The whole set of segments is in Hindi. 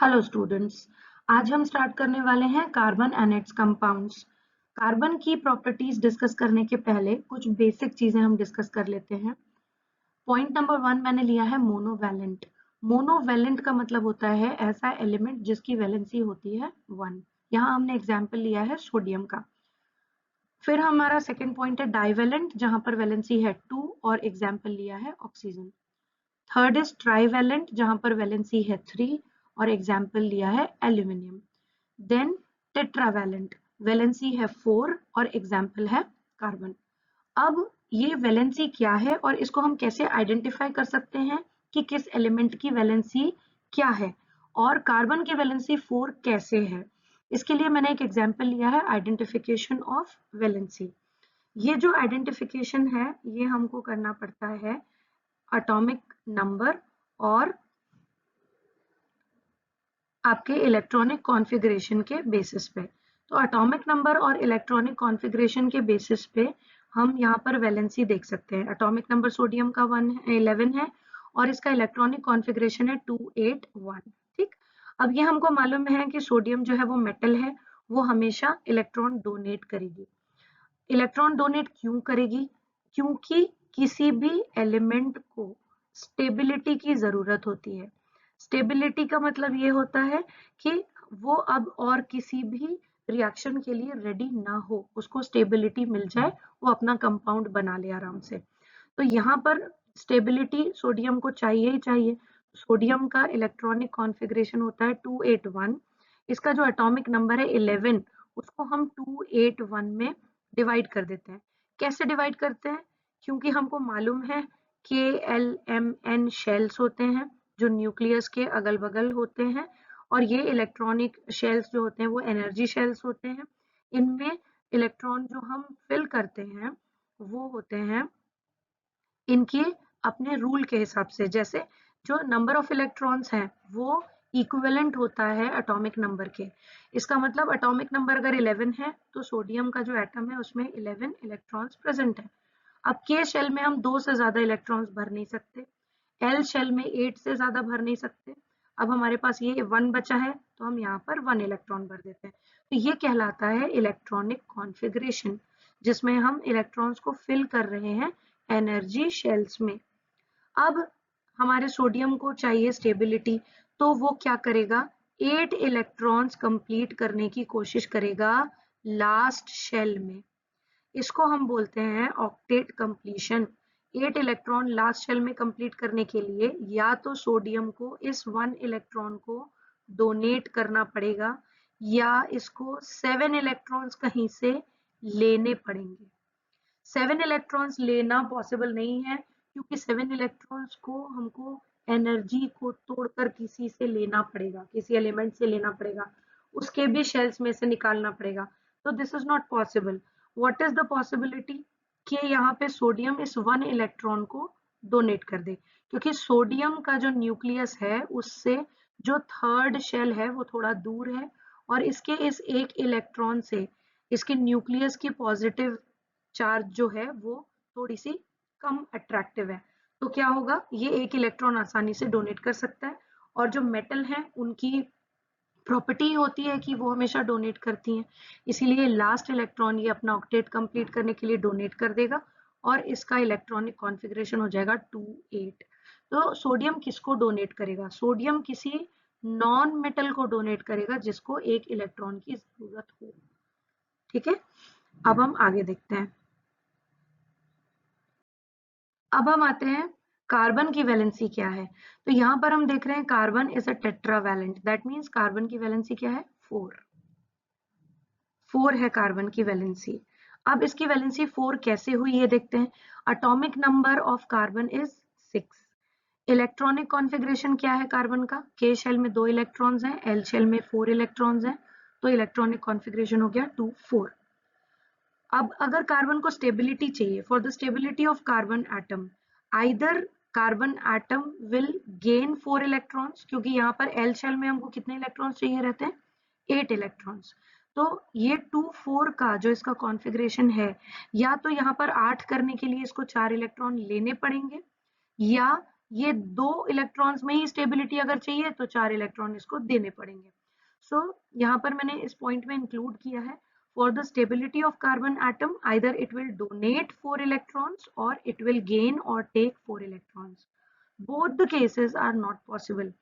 हेलो स्टूडेंट्स, आज हम स्टार्ट करने वाले हैं carbon and it's compounds. Carbon की प्रॉपर्टीज डिस्कस करने के पहले कुछ बेसिक चीजें हम डिस्कस कर लेते हैं। पॉइंट नंबर 1 मैंने लिया है मोनोवैलेंट। मोनोवैलेंट का मतलब होता है ऐसा एलिमेंट जिसकी वैलेंसी होती है 1। यहाँ हमने एग्जाम्पल लिया है सोडियम का। फिर हमारा सेकेंड पॉइंट है डाइवैलेंट, जहां पर वैलेंसी है 2 और एग्जाम्पल लिया है ऑक्सीजन। थर्ड इज ट्राइवैलेंट, जहां पर वैलेंसी है 3 और एग्जाम्पल लिया है एल्यूमिनियम। देन टेट्रावैलेंट, वैलेंसी है 4 और एग्जाम्पल है कार्बन। अब ये वैलेंसी क्या है और इसको हम कैसे आइडेंटिफाई कर सकते हैं कि किस एलिमेंट की वैलेंसी क्या है और कार्बन की वैलेंसी 4 कैसे है। इसके लिए मैंने एक एग्जाम्पल लिया है आइडेंटिफिकेशन ऑफ वैलेंसी। ये जो आइडेंटिफिकेशन है ये हमको करना पड़ता है एटॉमिक नंबर और आपके इलेक्ट्रॉनिक कॉन्फ़िगरेशन के बेसिस पे। तो एटॉमिक नंबर और इलेक्ट्रॉनिक कॉन्फ़िगरेशन के बेसिस पे हम यहाँ पर वैलेंसी देख सकते हैं। एटॉमिक नंबर सोडियम का 11 है और इसका इलेक्ट्रॉनिक कॉन्फ़िगरेशन है 281। ठीक, अब ये हमको मालूम है कि सोडियम जो है वो मेटल है, वो हमेशा इलेक्ट्रॉन डोनेट करेगी। इलेक्ट्रॉन डोनेट क्यों करेगी? क्योंकि किसी भी एलिमेंट को स्टेबिलिटी की जरूरत होती है। स्टेबिलिटी का मतलब ये होता है कि वो अब और किसी भी रिएक्शन के लिए रेडी ना हो, उसको स्टेबिलिटी मिल जाए, वो अपना कंपाउंड बना ले आराम से। तो यहाँ पर स्टेबिलिटी सोडियम को चाहिए ही चाहिए। सोडियम का इलेक्ट्रॉनिक कॉन्फ़िगरेशन होता है 281। इसका जो एटॉमिक नंबर है 11, उसको हम 281 में डिवाइड कर देते हैं। कैसे डिवाइड करते हैं? क्योंकि हमको मालूम है KLMN शेल्स होते हैं जो न्यूक्लियस के अगल बगल होते हैं और ये इलेक्ट्रॉनिक शेल्स जो होते हैं वो एनर्जी शेल्स होते हैं। इनमें इलेक्ट्रॉन जो हम फिल करते हैं वो होते हैं इनके अपने रूल के हिसाब से। जैसे जो नंबर ऑफ इलेक्ट्रॉन्स हैं वो इक्विवेलेंट होता है एटॉमिक नंबर के। इसका मतलब एटॉमिक नंबर अगर 11 है तो सोडियम का जो एटम है उसमें 11 इलेक्ट्रॉन्स प्रेजेंट है। अब के शेल में हम 2 से ज्यादा इलेक्ट्रॉन्स भर नहीं सकते, एल शेल में 8 से ज्यादा भर नहीं सकते। अब हमारे पास ये 1 बचा है तो हम यहाँ पर 1 इलेक्ट्रॉन भर देते हैं। तो ये कहलाता है इलेक्ट्रॉनिक कॉन्फ़िगरेशन, जिसमें हम इलेक्ट्रॉन्स को फिल कर रहे हैं एनर्जी शेल्स में। अब हमारे सोडियम को चाहिए स्टेबिलिटी, तो वो क्या करेगा? 8 इलेक्ट्रॉन्स कंप्लीट करने की कोशिश करेगा लास्ट शेल में। इसको हम बोलते हैं octet completion. 8 electron last shell में कंप्लीट करने के लिए या तो सोडियम को इस 1 इलेक्ट्रॉन को डोनेट करना पड़ेगा या इसको 7 इलेक्ट्रॉन्स कहीं से लेने पड़ेंगे। 7 इलेक्ट्रॉन्स लेना पॉसिबल नहीं है क्योंकि 7 इलेक्ट्रॉन्स को हमको एनर्जी को तोड़कर किसी से लेना पड़ेगा, किसी एलिमेंट से लेना पड़ेगा, उसके भी शेल्स में से निकालना पड़ेगा। तो this is not possible. What is the possibility कि यहाँ पे सोडियम इस 1 इलेक्ट्रॉन को डोनेट कर दे, क्योंकि सोडियम का जो न्यूक्लियस है उससे जो थर्ड शेल है वो थोड़ा दूर है और इसके इस एक इलेक्ट्रॉन से इसके न्यूक्लियस की पॉजिटिव चार्ज जो है वो थोड़ी सी कम अट्रैक्टिव है। तो क्या होगा? ये एक इलेक्ट्रॉन आसानी से डोनेट कर सकता है और जो मेटल है उनकी प्रॉपर्टी होती है कि वो हमेशा डोनेट करती हैं, इसीलिए लास्ट इलेक्ट्रॉन ये अपना ऑक्टेट कंप्लीट करने के लिए डोनेट कर देगा और इसका इलेक्ट्रॉनिक कॉन्फ़िगरेशन हो जाएगा 2-8। तो सोडियम किसको डोनेट करेगा? सोडियम किसी नॉन मेटल को डोनेट करेगा जिसको एक इलेक्ट्रॉन की जरूरत हो। ठीक है, अब हम आगे देखते हैं। अब हम आते हैं कार्बन की वैलेंसी क्या है। तो यहाँ पर हम देख रहे हैं carbon is a tetravalent, that means carbon की वैलेंसी क्या है? 4 है कार्बन की वैलेंसी। अब इसकी वैलेंसी 4 कैसे हुई ये देखते हैं। Atomic number of carbon is 6। Electronic configuration क्या है कार्बन का? के शेल में 2 इलेक्ट्रॉन्स हैं, एल शेल में 4 इलेक्ट्रॉन्स हैं, तो इलेक्ट्रॉनिक कॉन्फ़िगरेशन हो गया 2-4। अब अगर कार्बन को स्टेबिलिटी चाहिए, for the stability of carbon atom, either carbon atom will gain 4 electrons, क्योंकि यहाँ पर एल शेल में हमको कितने इलेक्ट्रॉन्स चाहिए रहते हैं? 8 इलेक्ट्रॉन्स। तो ये 2-4 का जो इसका कॉन्फ़िगरेशन है, या तो यहाँ पर 8 करने के लिए इसको 4 इलेक्ट्रॉन लेने पड़ेंगे या ये 2 इलेक्ट्रॉन्स में ही स्टेबिलिटी अगर चाहिए तो 4 इलेक्ट्रॉन इसको देने पड़ेंगे। सो यहाँ पर मैंने इस पॉइंट में इंक्लूड किया है, for the stability of carbon atom either it will donate 4 electrons और इट विल गेन और take 4 electrons. Both the cases are not possible.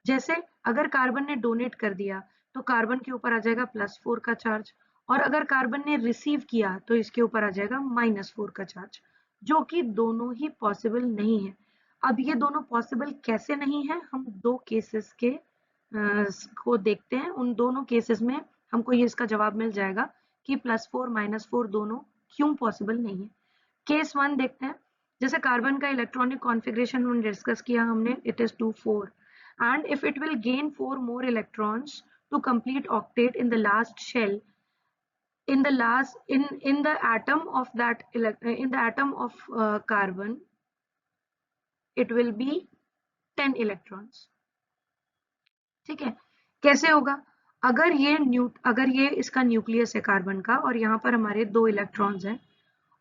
जैसे अगर कार्बन ने डोनेट कर दिया तो कार्बन के ऊपर आ जाएगा +4 का चार्ज, और अगर कार्बन ने रिसीव किया तो इसके ऊपर आ जाएगा -4 का चार्ज, जो कि दोनों ही पॉसिबल नहीं है। अब ये दोनों पॉसिबल कैसे नहीं है, हम दो केसेस के को देखते हैं। उन दोनों केसेस में हमको ये इसका जवाब मिल जाएगा कि +4 -4 दोनों क्यों पॉसिबल नहीं है। केस 1 देखते हैं। जैसे कार्बन का इलेक्ट्रॉनिक कॉन्फ़िगरेशन डिस्कस किया हमने, it is 2 4, and if it will gain 4 more electrons to complete octet in the last shell, in the atom of that in the atom of carbon, it will be 10 electrons। ठीक है, कैसे होगा? अगर ये इसका न्यूक्लियस है कार्बन का, और यहाँ पर हमारे 2 इलेक्ट्रॉन्स हैं,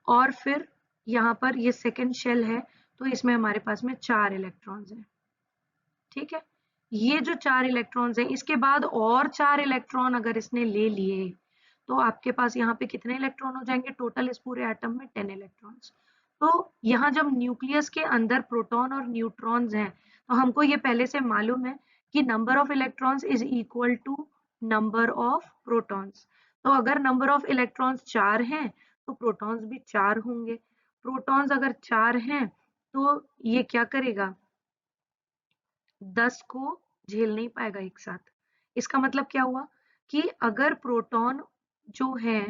और फिर यहाँ पर ये सेकेंड शेल है, तो इसमें हमारे पास में 4 इलेक्ट्रॉन्स हैं। ठीक है, ये जो 4 इलेक्ट्रॉन्स हैं, इसके बाद और 4 इलेक्ट्रॉन अगर इसने ले लिए तो आपके पास यहाँ पे कितने इलेक्ट्रॉन हो जाएंगे टोटल इस पूरे एटम में? 10 इलेक्ट्रॉन्स। तो यहाँ जब न्यूक्लियस के अंदर प्रोटॉन और न्यूट्रॉन्स हैं, तो हमको ये पहले से मालूम है कि number of electrons is equal to number of protons. तो अगर नंबर ऑफ इलेक्ट्रॉन्स 4 हैं तो प्रोटॉन्स भी 4 होंगे। प्रोटॉन्स अगर 4 हैं तो ये क्या करेगा? 10 को झेल नहीं पाएगा एक साथ। इसका मतलब क्या हुआ कि अगर प्रोटॉन जो है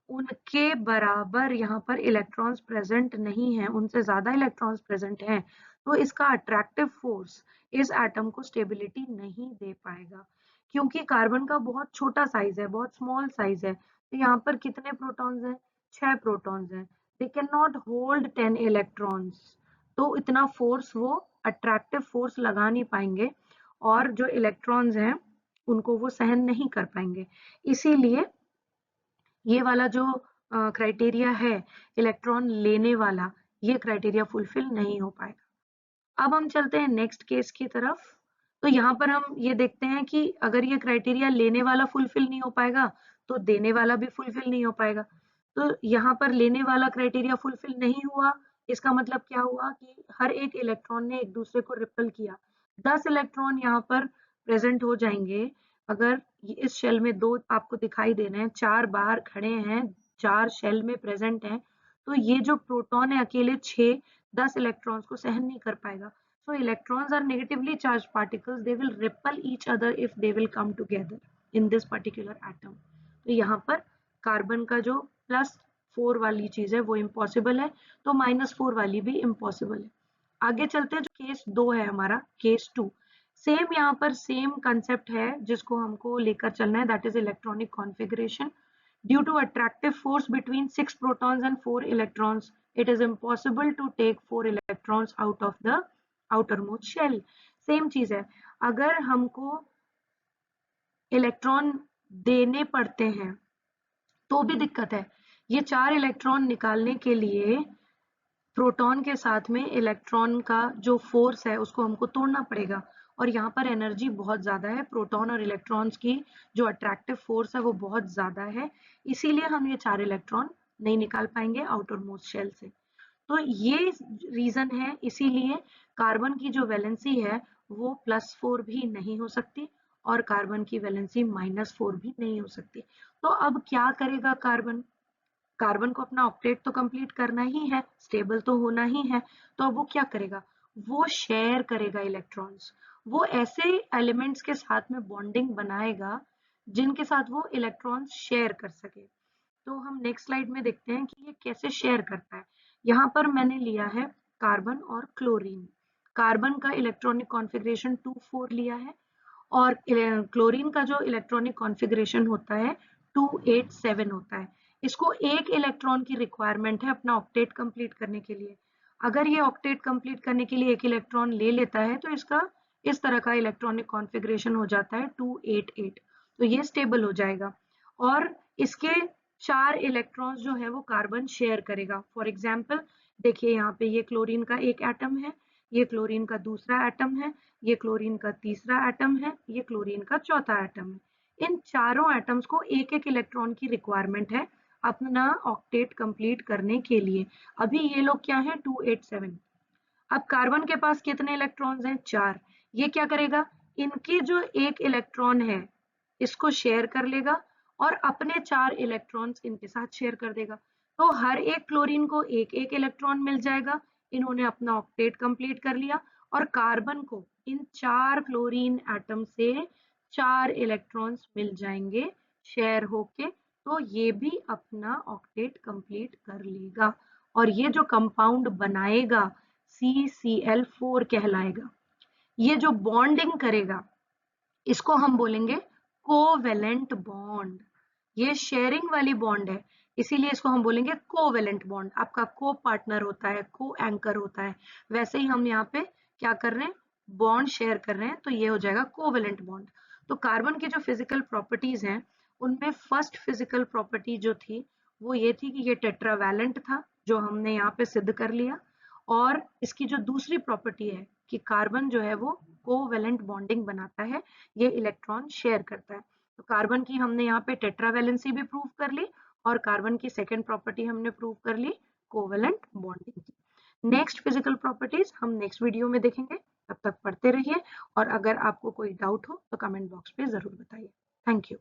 उनके बराबर यहाँ पर इलेक्ट्रॉन्स प्रेजेंट नहीं है, उनसे ज्यादा इलेक्ट्रॉन्स प्रेजेंट हैं, तो इसका अट्रैक्टिव फोर्स इस एटम को स्टेबिलिटी नहीं दे पाएगा। क्योंकि कार्बन का बहुत छोटा साइज है, बहुत स्मॉल साइज है, तो यहाँ पर कितने प्रोटॉन्स हैं? 6 प्रोटॉन्स हैं। They can not hold 10 electrons, तो इतना फोर्स वो अट्रैक्टिव फोर्स लगा नहीं पाएंगे, और जो इलेक्ट्रॉन्स हैं उनको वो सहन नहीं कर पाएंगे। इसीलिए ये वाला जो क्राइटेरिया है इलेक्ट्रॉन लेने वाला, ये क्राइटेरिया फुलफिल नहीं हो पाएगा। अब हम चलते हैं नेक्स्ट केस की तरफ। तो यहाँ पर हम ये देखते हैं कि अगर ये क्राइटेरिया लेने वाला फुलफिल नहीं हो पाएगा तो देने वाला भी फुलफिल नहीं हो पाएगा। तो यहाँ पर लेने वाला क्राइटेरिया फुलफिल नहीं हुआ, इसका मतलब क्या हुआ कि हर एक इलेक्ट्रॉन ने एक दूसरे को रिपल किया। 10 इलेक्ट्रॉन यहाँ पर प्रेजेंट हो जाएंगे। अगर इस शेल में 2 आपको दिखाई दे रहे हैं, 4 बाहर खड़े हैं, 4 शेल में प्रेजेंट हैं, तो ये जो प्रोटॉन है अकेले 10 इलेक्ट्रॉन्स को सहन नहीं कर पाएगा। So electrons are negatively charged particles. They will repel each other if they will come together in this particular atom. तो यहाँ पर कार्बन का जो +4 वाली चीज है वो इम्पॉसिबल है, तो -4 वाली भी इम्पॉसिबल है। आगे चलते हैं, जो केस 2 है हमारा, केस 2। सेम यहाँ पर सेम कंसेप्ट है जिसको हमको लेकर चलना है, that is electronic configuration. Due to attractive force between 6 protons and 4 electrons, it is impossible to take 4 electrons out of the outermost shell। Same चीज है, अगर हमको इलेक्ट्रॉन देने पड़ते हैं तो भी दिक्कत है। ये 4 इलेक्ट्रॉन निकालने के लिए प्रोटॉन के साथ में इलेक्ट्रॉन का जो फोर्स है उसको हमको तोड़ना पड़ेगा, और यहाँ पर एनर्जी बहुत ज्यादा है। प्रोटॉन और इलेक्ट्रॉन्स की जो अट्रैक्टिव फोर्स है वो बहुत ज्यादा है, इसीलिए हम ये 4 इलेक्ट्रॉन नहीं निकाल पाएंगे आउटर मोस्ट शेल से। तो ये रीजन है, इसीलिए कार्बन की जो वैलेंसी है वो +4 भी नहीं हो सकती, और कार्बन की वैलेंसी -4 भी नहीं हो सकती। तो अब क्या करेगा कार्बन? कार्बन को अपना ऑक्टेट तो कंप्लीट करना ही है, स्टेबल तो होना ही है, तो अब वो क्या करेगा? वो शेयर करेगा इलेक्ट्रॉन्स। वो ऐसे एलिमेंट्स के साथ में बॉन्डिंग बनाएगा जिनके साथ वो इलेक्ट्रॉन्स शेयर कर सके। तो हम नेक्स्ट स्लाइड में देखते हैं कि ये कैसे शेयर करता है। यहाँ पर मैंने लिया है कार्बन और क्लोरीन। कार्बन का इलेक्ट्रॉनिक कॉन्फ़िगरेशन 2 4 लिया है, और क्लोरीन का जो इलेक्ट्रॉनिक कॉन्फ़िगरेशन होता है 2 8 7 होता है। इसको एक इलेक्ट्रॉन की रिक्वायरमेंट है अपना ऑक्टेट कंप्लीट करने के लिए। अगर ये ऑक्टेट कंप्लीट करने के लिए एक इलेक्ट्रॉन ले लेता है तो इसका इस तरह का इलेक्ट्रॉनिक कॉन्फ़िगरेशन हो जाता है 2 8 8। तो ये स्टेबल हो जाएगा, और इसके 4 इलेक्ट्रॉन्स जो है वो कार्बन शेयर करेगा। फॉर एग्जाम्पल देखिए, यहाँ पे ये क्लोरीन का एक एटम है, ये क्लोरीन का दूसरा एटम है, ये क्लोरीन का तीसरा एटम है, ये क्लोरीन का चौथा एटम है। इन चारों एटम्स को एक एक इलेक्ट्रॉन की रिक्वायरमेंट है अपना ऑक्टेट कंप्लीट करने के लिए। अभी ये लोग क्या है 287। अब कार्बन के पास कितने इलेक्ट्रॉन्स हैं 4। ये क्या करेगा, इनके जो एक इलेक्ट्रॉन है इसको शेयर कर लेगा और अपने 4 इलेक्ट्रॉन्स इनके साथ शेयर कर देगा। तो हर एक क्लोरीन को एक एक इलेक्ट्रॉन मिल जाएगा। इन्होंने अपना ऑक्टेट कंप्लीट कर लिया और कार्बन को इन 4 क्लोरीन एटम से 4 इलेक्ट्रॉन्स मिल जाएंगे शेयर होके। तो ये भी अपना ऑक्टेट कंप्लीट कर लेगा और ये जो कंपाउंड बनाएगा CCl4 कहलाएगा। ये जो बॉन्डिंग करेगा इसको हम बोलेंगे कोवेलेंट बॉन्ड। ये शेयरिंग वाली बॉन्ड है, इसीलिए इसको हम बोलेंगे कोवेलेंट बॉन्ड। आपका को पार्टनर होता है, को एंकर होता है, वैसे ही हम यहाँ पे क्या कर रहे हैं, बॉन्ड शेयर कर रहे हैं, तो ये हो जाएगा कोवेलेंट बॉन्ड। तो कार्बन की जो फिजिकल प्रॉपर्टीज हैं उनमें फर्स्ट फिजिकल प्रॉपर्टी जो थी वो ये थी कि ये टेट्रावैलेंट था, जो हमने यहाँ पे सिद्ध कर लिया। और इसकी जो दूसरी प्रॉपर्टी है कि कार्बन जो है वो कोवेलेंट बॉन्डिंग बनाता है, ये इलेक्ट्रॉन शेयर करता है। तो कार्बन की हमने यहाँ पे टेट्रावैलेंसी भी प्रूव कर ली और कार्बन की सेकेंड प्रॉपर्टी हमने प्रूव कर ली कोवेलेंट बॉन्डिंग की। नेक्स्ट फिजिकल प्रॉपर्टीज हम नेक्स्ट वीडियो में देखेंगे। तब तक पढ़ते रहिए और अगर आपको कोई डाउट हो तो कमेंट बॉक्स पे जरूर बताइए। Thank you.